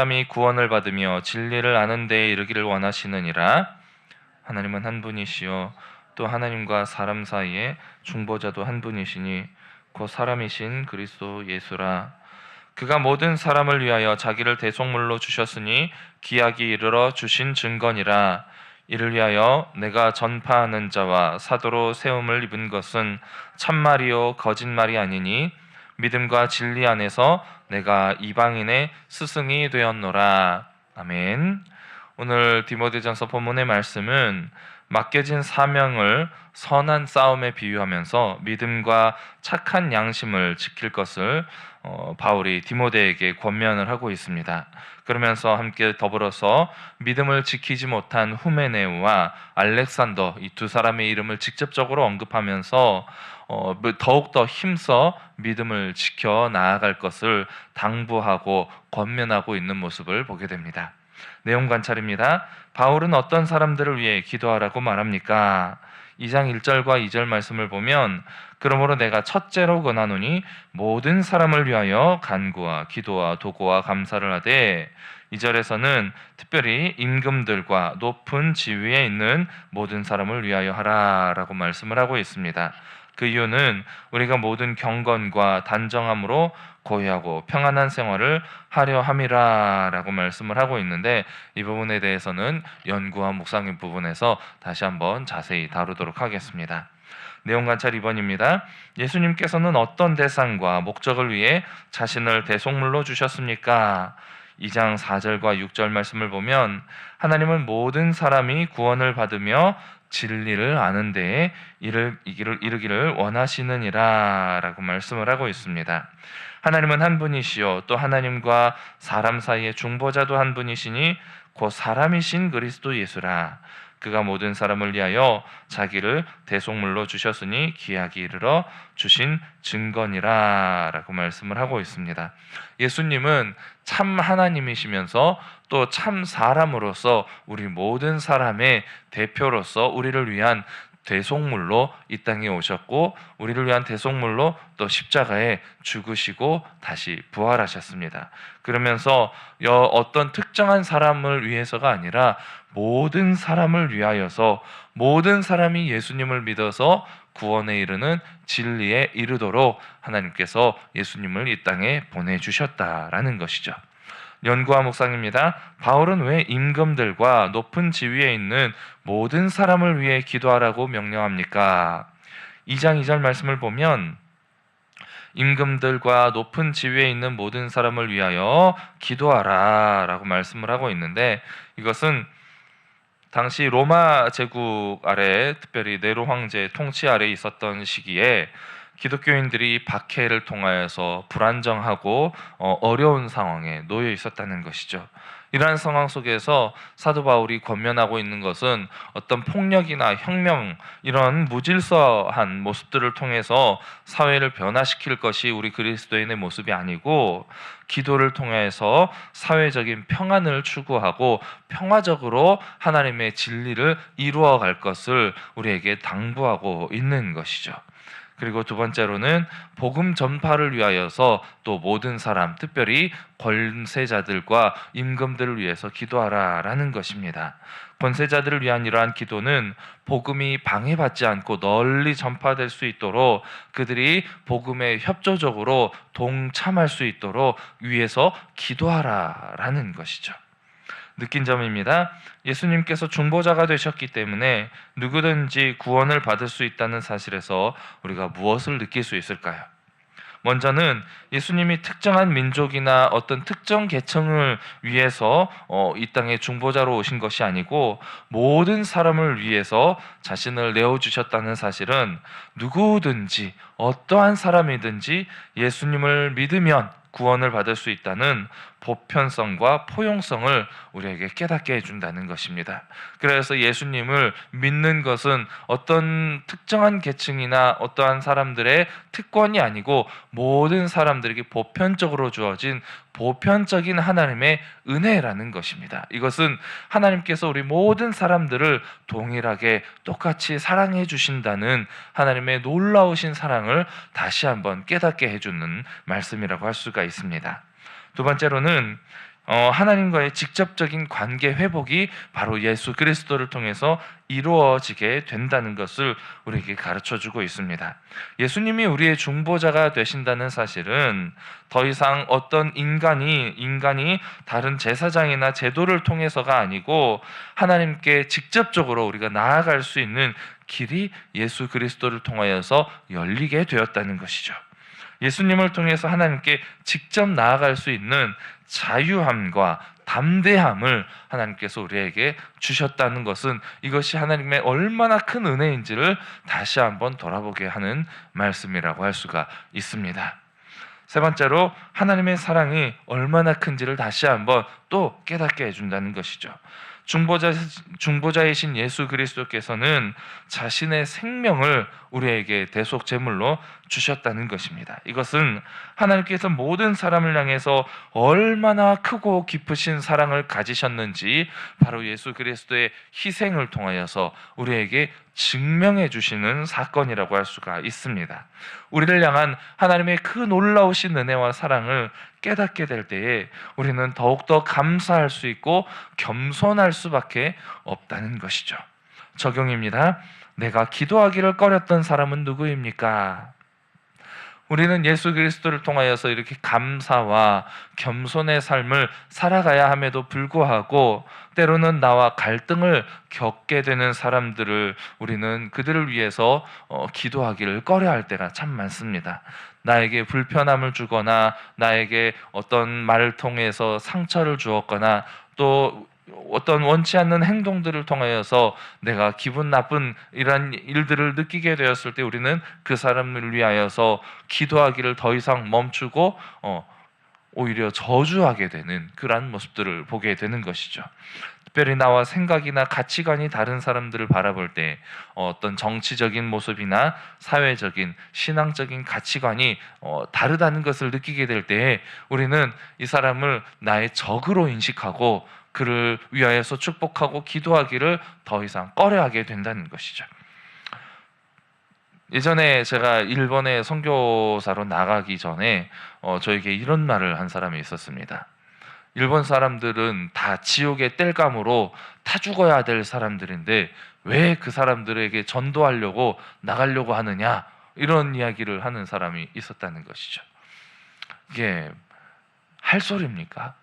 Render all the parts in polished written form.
사람이 구원을 받으며 진리를 아는 데에 이르기를 원하시느니라. 하나님은 한 분이시요 또 하나님과 사람 사이에 중보자도 한 분이시니 곧 사람이신 그리스도 예수라. 그가 모든 사람을 위하여 자기를 대속물로 주셨으니 기약이 이르러 주신 증거니라. 이를 위하여 내가 전파하는 자와 사도로 세움을 입은 것은 참말이요 거짓말이 아니니 믿음과 진리 안에서 내가 이방인의 스승이 되었노라. 아멘. 오늘 디모데전서 본문의 말씀은 맡겨진 사명을 선한 싸움에 비유하면서 믿음과 착한 양심을 지킬 것을 바울이 디모데에게 권면을 하고 있습니다. 그러면서 함께 더불어서 믿음을 지키지 못한 후메네오와 알렉산더 이 두 사람의 이름을 직접적으로 언급하면서 더욱더 힘써 믿음을 지켜 나아갈 것을 당부하고 권면하고 있는 모습을 보게 됩니다. 내용 관찰입니다. 바울은 어떤 사람들을 위해 기도하라고 말합니까? 2장 1절과 2절 말씀을 보면 그러므로 내가 첫째로 권하노니 모든 사람을 위하여 간구와 기도와 도고와 감사를 하되 2절에서는 특별히 임금들과 높은 지위에 있는 모든 사람을 위하여 하라라고 말씀을 하고 있습니다. 그 이유는 우리가 모든 경건과 단정함으로 고요하고 평안한 생활을 하려 함이라라고 말씀을 하고 있는데 이 부분에 대해서는 연구와 묵상의 부분에서 다시 한번 자세히 다루도록 하겠습니다. 내용 관찰 2번입니다. 예수님께서는 어떤 대상과 목적을 위해 자신을 대속물로 주셨습니까? 2장 4절과 6절 말씀을 보면 하나님은 모든 사람이 구원을 받으며 진리를 아는 데에 이르기를 원하시느니라 라고 말씀을 하고 있습니다. 하나님은 한 분이시요 또 하나님과 사람 사이의 중보자도 한 분이시니 곧 사람이신 그리스도 예수라. 그가 모든 사람을 위하여 자기를 대속물로 주셨으니 기약이 이르러 주신 증거니라 라고 말씀을 하고 있습니다. 예수님은 참 하나님이시면서 또 참 사람으로서 우리 모든 사람의 대표로서 우리를 위한 대속물로 이 땅에 오셨고 우리를 위한 대속물로 또 십자가에 죽으시고 다시 부활하셨습니다. 그러면서 어떤 특정한 사람을 위해서가 아니라 모든 사람을 위하여서 모든 사람이 예수님을 믿어서 구원에 이르는 진리에 이르도록 하나님께서 예수님을 이 땅에 보내주셨다라는 것이죠. 연구와 묵상입니다. 바울은 왜 임금들과 높은 지위에 있는 모든 사람을 위해 기도하라고 명령합니까? 2장 2절 말씀을 보면 임금들과 높은 지위에 있는 모든 사람을 위하여 기도하라 라고 말씀을 하고 있는데 이것은 당시 로마 제국 아래 특별히 네로 황제의 통치 아래 있었던 시기에 기독교인들이 박해를 통하여서 불안정하고 어려운 상황에 놓여 있었다는 것이죠. 이러한 상황 속에서 사도 바울이 권면하고 있는 것은 어떤 폭력이나 혁명 이런 무질서한 모습들을 통해서 사회를 변화시킬 것이 우리 그리스도인의 모습이 아니고 기도를 통해서 사회적인 평안을 추구하고 평화적으로 하나님의 진리를 이루어갈 것을 우리에게 당부하고 있는 것이죠. 그리고 두 번째로는 복음 전파를 위하여서 또 모든 사람, 특별히 권세자들과 임금들을 위해서 기도하라라는 것입니다. 권세자들을 위한 이러한 기도는 복음이 방해받지 않고 널리 전파될 수 있도록 그들이 복음에 협조적으로 동참할 수 있도록 위해서 기도하라라는 것이죠. 느낀 점입니다. 예수님께서 중보자가 되셨기 때문에 누구든지 구원을 받을 수 있다는 사실에서 우리가 무엇을 느낄 수 있을까요? 먼저는 예수님이 특정한 민족이나 어떤 특정 계층을 위해서 이 땅에 중보자로 오신 것이 아니고 모든 사람을 위해서 자신을 내어주셨다는 사실은 누구든지 어떠한 사람이든지 예수님을 믿으면 구원을 받을 수 있다는 보편성과 포용성을 우리에게 깨닫게 해준다는 것입니다. 그래서 예수님을 믿는 것은 어떤 특정한 계층이나 어떠한 사람들의 특권이 아니고 모든 사람들에게 보편적으로 주어진 보편적인 하나님의 은혜라는 것입니다. 이것은 하나님께서 우리 모든 사람들을 동일하게 똑같이 사랑해 주신다는 하나님의 놀라우신 사랑을 다시 한번 깨닫게 해주는 말씀이라고 할 수가 있습니다. 두 번째로는 하나님과의 직접적인 관계 회복이 바로 예수 그리스도를 통해서 이루어지게 된다는 것을 우리에게 가르쳐주고 있습니다. 예수님이 우리의 중보자가 되신다는 사실은 더 이상 어떤 인간이 다른 제사장이나 제도를 통해서가 아니고 하나님께 직접적으로 우리가 나아갈 수 있는 길이 예수 그리스도를 통하여서 열리게 되었다는 것이죠. 예수님을 통해서 하나님께 직접 나아갈 수 있는 자유함과 담대함을 하나님께서 우리에게 주셨다는 것은 이것이 하나님의 얼마나 큰 은혜인지를 다시 한번 돌아보게 하는 말씀이라고 할 수가 있습니다. 세 번째로 하나님의 사랑이 얼마나 큰지를 다시 한번 또 깨닫게 해준다는 것이죠. 중보자이신 예수 그리스도께서는 자신의 생명을 우리에게 대속 제물로 주셨다는 것입니다. 이것은 하나님께서 모든 사람을 향해서 얼마나 크고 깊으신 사랑을 가지셨는지 바로 예수 그리스도의 희생을 통하여서 우리에게 증명해 주시는 사건이라고 할 수가 있습니다. 우리를 향한 하나님의 그 놀라우신 은혜와 사랑을 깨닫게 될 때에 우리는 더욱더 감사할 수 있고 겸손할 수밖에 없다는 것이죠. 적용입니다. 내가 기도하기를 꺼렸던 사람은 누구입니까? 우리는 예수 그리스도를 통하여서 이렇게 감사와 겸손의 삶을 살아가야 함에도 불구하고 때로는 나와 갈등을 겪게 되는 사람들을 우리는 그들을 위해서 기도하기를 꺼려할 때가 참 많습니다. 나에게 불편함을 주거나 나에게 어떤 말을 통해서 상처를 주었거나 또 어떤 원치 않는 행동들을 통하여서 내가 기분 나쁜 이런 일들을 느끼게 되었을 때 우리는 그 사람을 위하여서 기도하기를 더 이상 멈추고 오히려 저주하게 되는 그러한 모습들을 보게 되는 것이죠. 특별히 나와 생각이나 가치관이 다른 사람들을 바라볼 때 어떤 정치적인 모습이나 사회적인 신앙적인 가치관이 다르다는 것을 느끼게 될 때 우리는 이 사람을 나의 적으로 인식하고 그를 위하여서 축복하고 기도하기를 더 이상 꺼려하게 된다는 것이죠. 예전에 제가 일본에 선교사로 나가기 전에 저에게 이런 말을 한 사람이 있었습니다. 일본 사람들은 다 지옥의 땔감으로 타 죽어야 될 사람들인데 왜 그 사람들에게 전도하려고 나가려고 하느냐, 이런 이야기를 하는 사람이 있었다는 것이죠. 이게 할 소리입니까?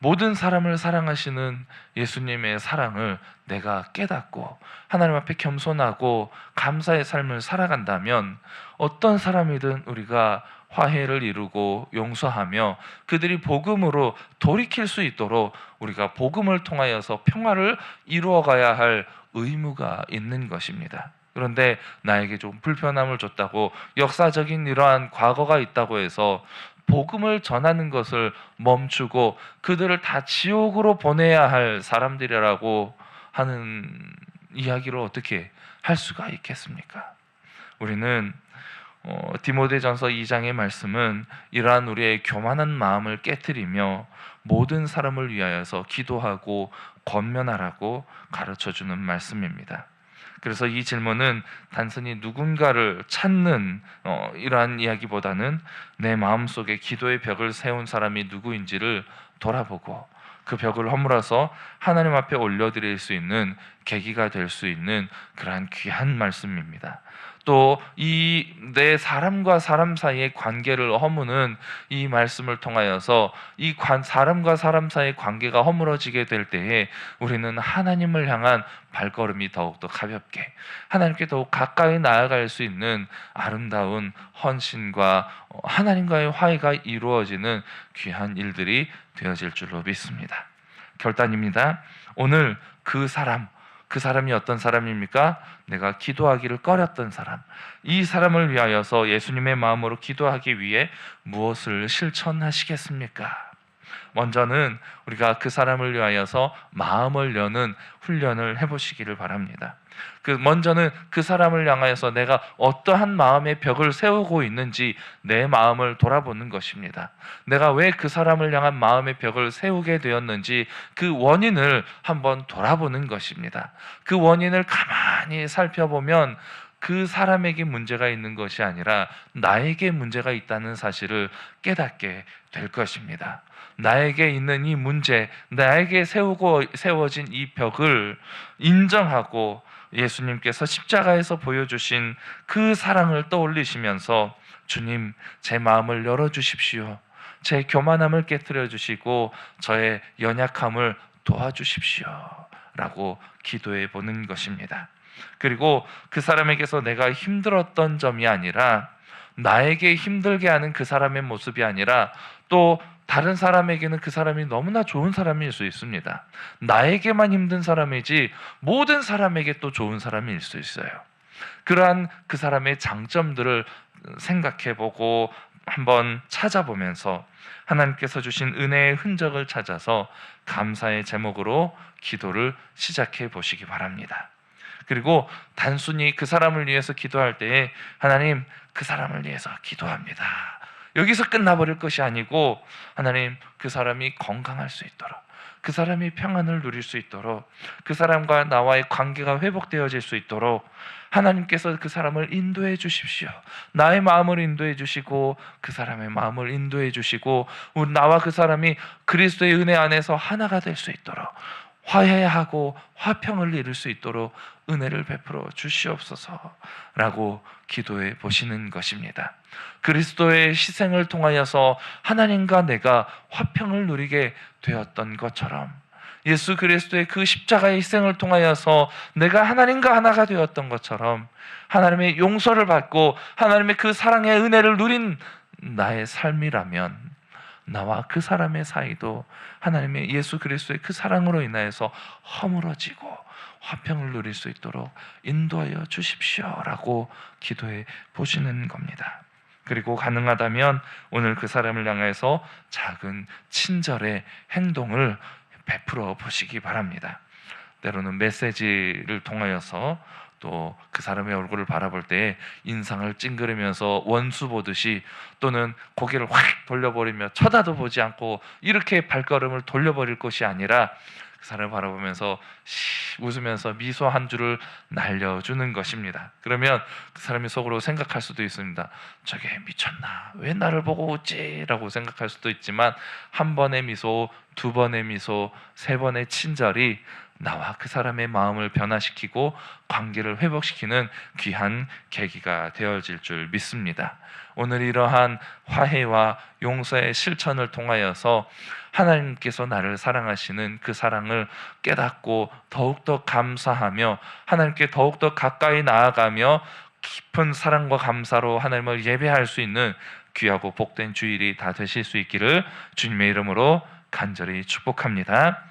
모든 사람을 사랑하시는 예수님의 사랑을 내가 깨닫고 하나님 앞에 겸손하고 감사의 삶을 살아간다면 어떤 사람이든 우리가 화해를 이루고 용서하며 그들이 복음으로 돌이킬 수 있도록 우리가 복음을 통하여서 평화를 이루어가야 할 의무가 있는 것입니다. 그런데 나에게 좀 불편함을 줬다고 역사적인 이러한 과거가 있다고 해서 복음을 전하는 것을 멈추고 그들을 다 지옥으로 보내야 할 사람들이라고 하는 이야기를 어떻게 할 수가 있겠습니까? 우리는 디모데전서 2장의 말씀은 이러한 우리의 교만한 마음을 깨트리며 모든 사람을 위하여서 기도하고 권면하라고 가르쳐주는 말씀입니다. 그래서 이 질문은 단순히 누군가를 찾는 이러한 이야기보다는 내 마음속에 기도의 벽을 세운 사람이 누구인지를 돌아보고 그 벽을 허물어서 하나님 앞에 올려드릴 수 있는 계기가 될 수 있는 그러한 귀한 말씀입니다. 또 이 내 사람과 사람 사이의 관계를 허무는 이 말씀을 통하여서 이 사람과 사람 사이의 관계가 허물어지게 될 때에 우리는 하나님을 향한 발걸음이 더욱더 가볍게 하나님께 더욱 가까이 나아갈 수 있는 아름다운 헌신과 하나님과의 화해가 이루어지는 귀한 일들이 되어질 줄로 믿습니다. 결단입니다. 오늘 그 사람이 어떤 사람입니까? 내가 기도하기를 꺼렸던 사람. 이 사람을 위하여서 예수님의 마음으로 기도하기 위해 무엇을 실천하시겠습니까? 먼저는 우리가 그 사람을 위하여서 마음을 여는 훈련을 해보시기를 바랍니다. 먼저는 그 사람을 향하여서 내가 어떠한 마음의 벽을 세우고 있는지 내 마음을 돌아보는 것입니다. 내가 왜 그 사람을 향한 마음의 벽을 세우게 되었는지 그 원인을 한번 돌아보는 것입니다. 그 원인을 가만히 살펴보면 그 사람에게 문제가 있는 것이 아니라 나에게 문제가 있다는 사실을 깨닫게 될 것입니다. 나에게 있는 이 문제, 나에게 세워진 이 벽을 인정하고 예수님께서 십자가에서 보여주신 그 사랑을 떠올리시면서 주님, 제 마음을 열어주십시오. 제 교만함을 깨뜨려 주시고 저의 연약함을 도와주십시오. 라고 기도해 보는 것입니다. 그리고 그 사람에게서 내가 힘들었던 점이 아니라, 나에게 힘들게 하는 그 사람의 모습이 아니라, 또 다른 사람에게는 그 사람이 너무나 좋은 사람일 수 있습니다. 나에게만 힘든 사람이지 모든 사람에게 또 좋은 사람일 수 있어요. 그러한 그 사람의 장점들을 생각해보고 한번 찾아보면서 하나님께서 주신 은혜의 흔적을 찾아서 감사의 제목으로 기도를 시작해 보시기 바랍니다. 그리고 단순히 그 사람을 위해서 기도할 때에 하나님, 그 사람을 위해서 기도합니다, 여기서 끝나버릴 것이 아니고, 하나님, 그 사람이 건강할 수 있도록, 그 사람이 평안을 누릴 수 있도록, 그 사람과 나와의 관계가 회복되어질 수 있도록 하나님께서 그 사람을 인도해 주십시오. 나의 마음을 인도해 주시고 그 사람의 마음을 인도해 주시고, 나와 그 사람이 그리스도의 은혜 안에서 하나가 될 수 있도록, 화해하고 화평을 이룰 수 있도록 은혜를 베풀어 주시옵소서라고 기도해 보시는 것입니다. 그리스도의 희생을 통하여서 하나님과 내가 화평을 누리게 되었던 것처럼, 예수 그리스도의 그 십자가의 희생을 통하여서 내가 하나님과 하나가 되었던 것처럼, 하나님의 용서를 받고 하나님의 그 사랑의 은혜를 누린 나의 삶이라면, 나와 그 사람의 사이도 하나님의 예수 그리스도의 그 사랑으로 인하여서 허물어지고 화평을 누릴 수 있도록 인도하여 주십시오라고 기도해 보시는 겁니다. 그리고 가능하다면 오늘 그 사람을 향해서 작은 친절의 행동을 베풀어 보시기 바랍니다. 때로는 메시지를 통하여서 또 그 사람의 얼굴을 바라볼 때 인상을 찡그리면서 원수 보듯이, 또는 고개를 확 돌려버리며 쳐다도 보지 않고 이렇게 발걸음을 돌려버릴 것이 아니라, 그 사람을 바라보면서 웃으면서 미소 한 줄을 날려주는 것입니다. 그러면 그 사람이 속으로 생각할 수도 있습니다. 저게 미쳤나? 왜 나를 보고 웃지? 라고 생각할 수도 있지만, 한 번의 미소, 두 번의 미소, 세 번의 친절이 나와 그 사람의 마음을 변화시키고 관계를 회복시키는 귀한 계기가 되어질 줄 믿습니다. 오늘 이러한 화해와 용서의 실천을 통하여서 하나님께서 나를 사랑하시는 그 사랑을 깨닫고 더욱더 감사하며 하나님께 더욱더 가까이 나아가며 깊은 사랑과 감사로 하나님을 예배할 수 있는 귀하고 복된 주일이 다 되실 수 있기를 주님의 이름으로 간절히 축복합니다.